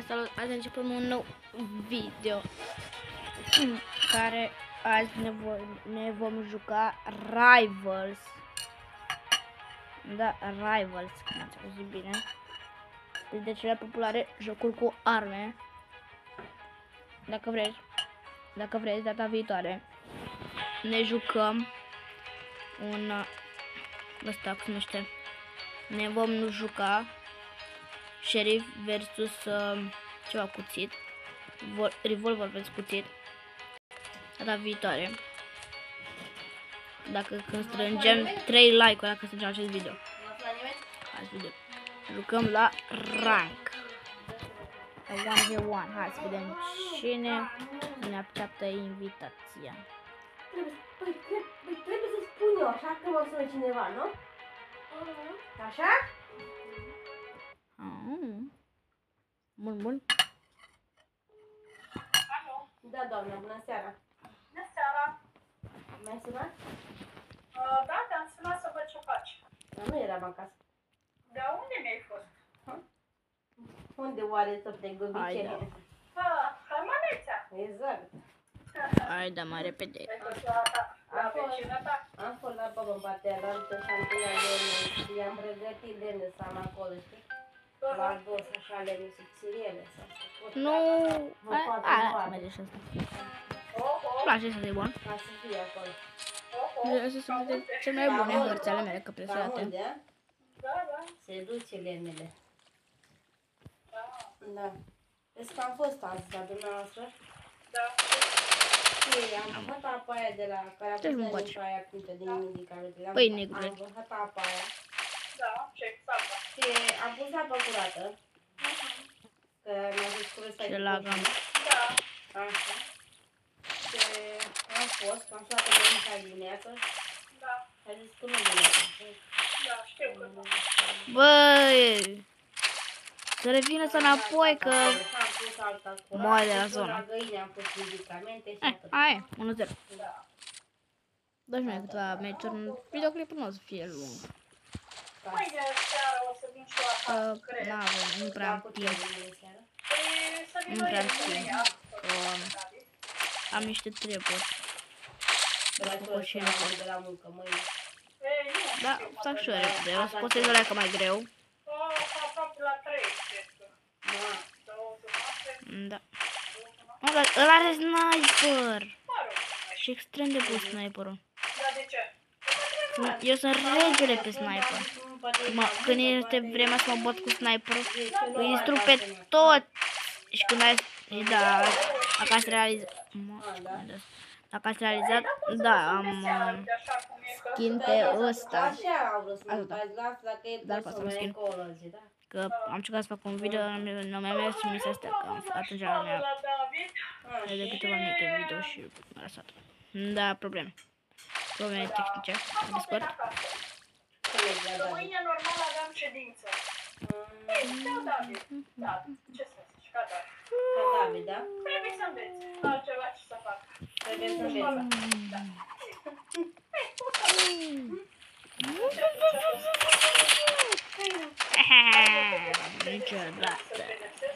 Salut, azi începem un nou video în care azi ne vom juca Rivals. Da, Rivals, cum ați auzit bine. De cele populare jocuri cu arme. Dacă vreți data viitoare ne jucăm un ăsta, cum se numește. Ne vom juca Sheriff versus ceva cuțit, revolver versus cuțit data viitoare. Dacă când strângem 3 like-uri, dacă strângem acest video. Jucăm la rank. La 1v1. Hai să vedem cine ne acceptă invitația. Trebuie să spun eu, așa că mă sună cineva, nu? Așa? Bun. Alo. Da, doamna, bună seara. Bună seara. M-ai sunat? Da, te-am sunat să văd ce faci. Dar nu eram acasă. Dar unde mi-ai fost? Unde oare să pregăbi ce? Harmanețea. Exact. Hai, da, mai repede. Ai fost la vecina ta? Am fost la baba în partea altă și am tăiat lemne și i-am pregătit lemne să am acolo, știi? La dos, așa, lemne subțiriele. Nu, merge și asta. Îmi place să fie bun. Ca să fie acolo. Astea sunt cele mai bune hărțile mele căpresurate. Da. Se duce lemnele. Da. Deci că am fost azi la dumneavoastră. Da. Și am văzut apa aia de la care a pus nici aia cântă din medicamente. Păi, negru. Am văzut apa aia. Da, ce salva. Și am pus apă curată. Că mi-a zis curățat. Și la gam. Da. Așa. Și am fost, am sunat în Monica dimineață. Da. A zis că nu vine. Da, știu că nu. Băi! Să revină să înapoi că moare de la zonă. La găini am pus medicamente și atât. Hai, 1-0. Da. Dă-și mai câteva meciuri. Videoclipul nu o să fie lung. Mâine seara o să vin și eu acasă, cred. N-avem, nu prea am timp. Păi să vin Nu prea am mâine. timp. Am niște treburi. De la muncă mâine. Ei, nu Da, știu, fac și eu repede. O să postez alea că mai greu. aproape la 3, cred că. Da. 2 jumate. Da. Mă, dar ăla are sniper. Mă rog, Și extrem de bun sniperul. dar de ce? Eu sunt regele pe sniper. Când este vremea să mă bot cu sniperul, îi distrug pe tot. Și când ai... Da, dacă ați realizat... Dacă ați realizat, da, am skin pe ăsta. Așa au vrut să mă faci, dacă e Dar poate să mă schimb. ecologie, da? Că am încercat să fac un video, nu mi-a mers și mi se astea, că atunci mi-a de câteva minute video și m-a lăsat. Da, probleme. Probleme tehnice, pe scurt. Mâine normal aveam ședință. Da, David. Da, ce să zici, ca David. Ca David, da? Trebuie să înveți. Altceva ce să fac. Trebuie să înveți. Da. Niciodată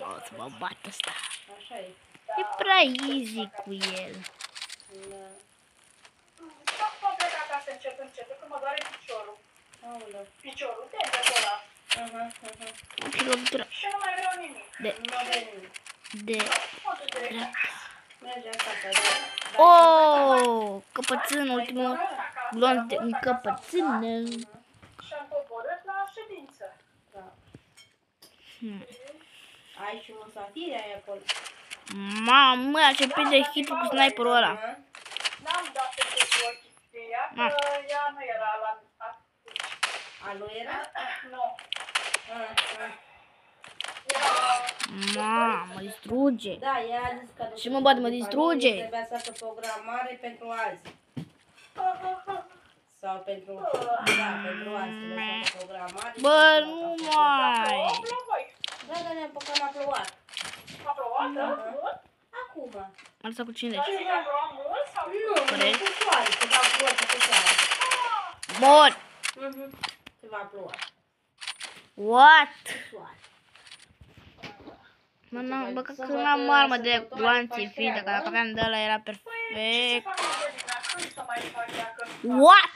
o să mă bat ăsta. Așa e. E prea easy cu el. Da. Fac mă plec acasă încet, că mă doare piciorul. Aoleu. Piciorul, degetul ăla. Am și lovitură Și nu mai vreau nimic. Nu avem nimic. de... Merge acasă, da. Oh, căpățân, ultimul glonț de un căpățân. Și am coborât la ședință. Da. Ai și musafiri ai acolo. Mamă, ce prinde hitul cu sniperul ăla. N-am dat pe ochii de ea, că ea nu era la... A lui era? Nu. Mamă, distruge. Da, ea a zis că... Și mă bate, mă distruge. Trebuia să facă programare pentru azi. Sau pentru... Da, pentru azi. Trebuie să facă programare. Bă, nu mai. Da, dar ne-am apucat, m-a plouat. A plouat, da? Acum. M-a lăsat cu 50. Dar a plouat mult sau? Nu, cu soare, că va ploua cu soare. Bun. Se va ploua. What? Soare. Mă, bă, că când am armă de gloanțe infinite, că dacă aveam de ăla era Păi, ce să perfect. fac Angelina? Când să mai fac ea? Când fac? What?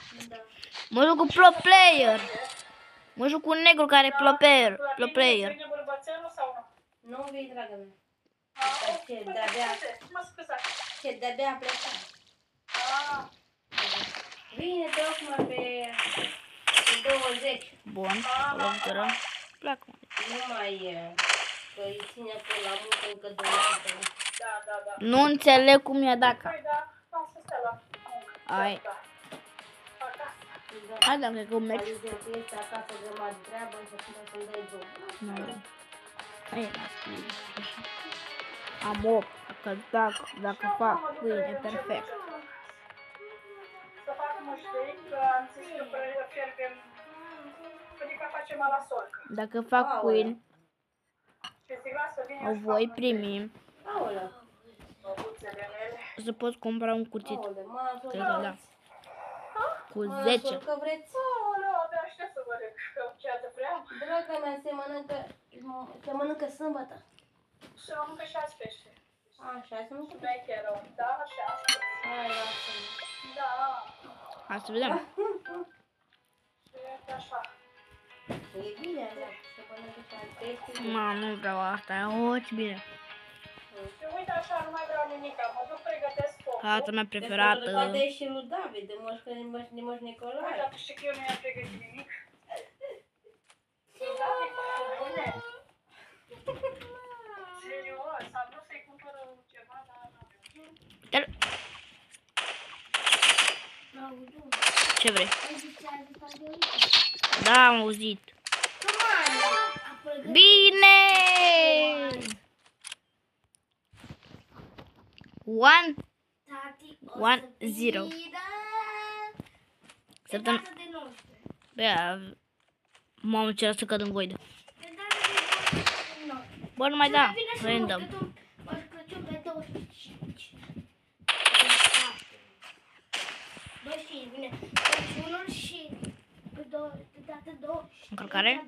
Mă joc cu pro player. Mă joc cu un negru care e pro player. Pro player. Vine bărbățelul sau nu? Nu vii, dragă mea. Ah, Ce, de-abia, mă scuzați. ce, de-abia a plecat. Ah, Vine tocmai pe 20. Bun, o lovitură. Pleacă, mă. Nu mai e. Că îi ține acolo la muncă încă 2 săptămâni. da. Nu înțeleg cum e dacă. Păi da, am să stea la muncă. Ai. Da. Acasă. Hai, dar cred că un meci. Alize că este acasă grămadă de treabă și atunci să-mi dai drum. Nu. Hai, am 8. Dacă fac pâine, perfect. Să fac muștei, că am zis că fierbem, adică facem la solcă. Dacă fac pâine, Și zic, lasă, vine o voi primi. Aolea, băbuțele mele. Să pot cumpăra un cuțit. aolea, mă Cred că da. Cu 10. că vreți. Aoleu, abia aștept să vă rec, că ceea ce vreau. Draga mea, se mănâncă sâmbătă. Și am mâncat și azi pește. Așa, se mănâncă. Șmecherul, da, și azi. Hai, lasă-mă. Da, Hai să vedem. e așa. E bine, da, se mănâncă și al pește. Mă, nu vreau asta. O, ce bine. Și uite așa, nu mai vreau nimic, mă duc pregătesc focul. Harta mea Poate preferată. e și lui David, de Moș Nicolae. Uite, tu știi că eu nu i-am pregătit nimic. Da, e foarte bune. Serios, am vrut să-i cumpăr ceva, dar Dar- Ce vrei? Da, am auzit. Bine! 1-0. Săptămâna. Bea, mamă, ce să cad în voidă. Bă, nu mai da. Random. Încărcare?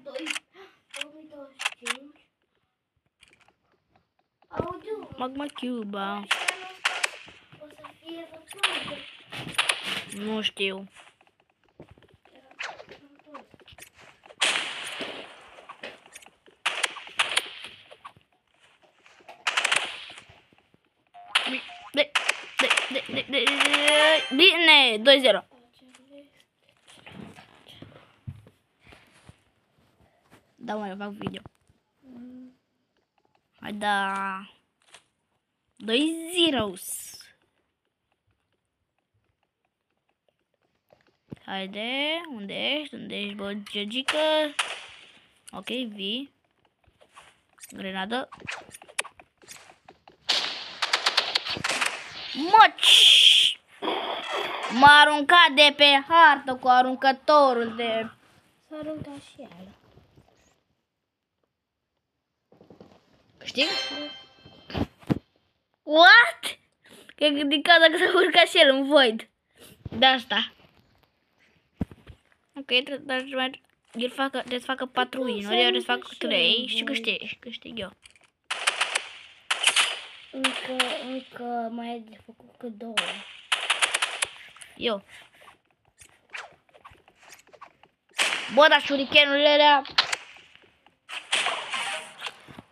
Magma Cuba. Nu știu. Bine, 2-0. Da, mai fac video. Hai da. 2-0. Haide, unde ești? Unde ești, bă, Georgica? Ok, vii. Grenadă. Moci! M-a aruncat de pe hartă cu aruncătorul de... S-a aruncat și ea. Știi? What? Că din cauza că s-a urcat și el în void. De asta. Ok, trebuie să facă 4 win-uri, eu trebuie să fac 3 și câștig eu. Încă mai ai de făcut că 2. Eu. Bă, dar shurikenul alea...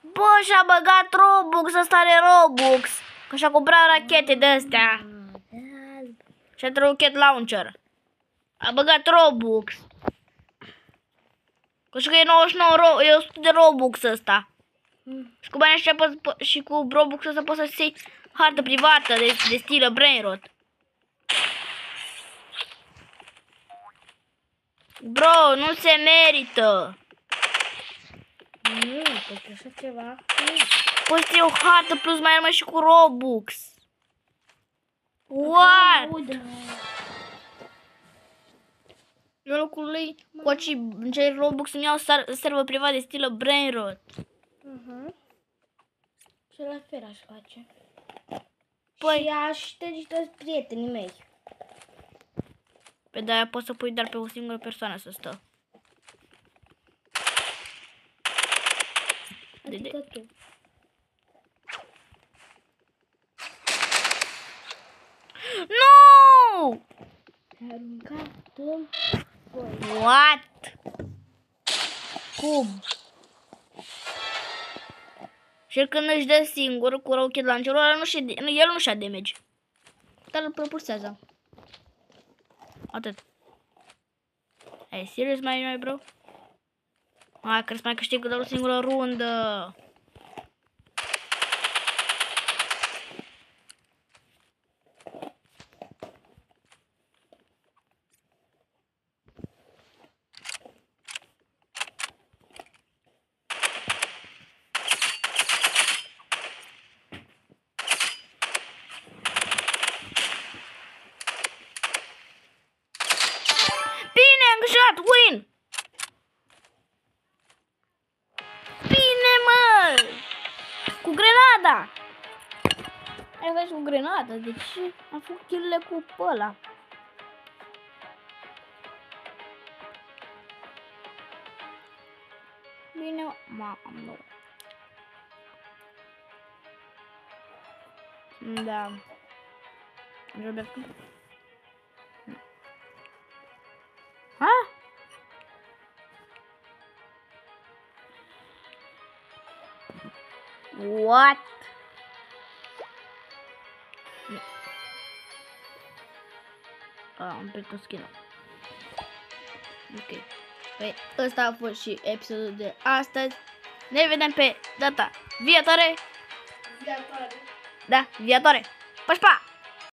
Bă, și-a băgat Robux, ăsta are Robux. Că și-a cumpărat rachete de-astea. Și-a rocket launcher. A băgat Robux. Că știu că e 99 e 100 de Robux ăsta. Și cu banii ăștia și cu Robux ăsta poți să-ți iei hartă privată de stilă Brainrot. Bro, nu se merită. Nu, pentru așa ceva. Poți să iei o hartă plus mai rămâi și cu Robux. What? Eu locul lui Coci, în cei Robux îmi iau server privat de stilă Brainrot. Și la fel aș face. Păi, Și aș șterge toți prietenii mei. pe de-aia poți să pui doar pe o singură persoană să stă. Adică tu. Nu! Aruncat-o. What? Cum? Și când își dă singur cu rocket launcher-ul ăla, el nu și-a damage. Dar îl propulsează. Atât. Ai serious mai bro? Hai că mai câștigă doar o singură rundă. Bine, angajat, win! Bine, mă! Cu grenada! Ai văzut cu grenada, deci am făcut kill-urile cu ăla. Bine, mă, nu. Da. Roberto. Ha? What? Am pierdut skin-ul. Ok. Păi ăsta a fost și episodul de astăzi. Ne vedem pe data viitoare. Viatoare. Da, viitoare. Pa, pa!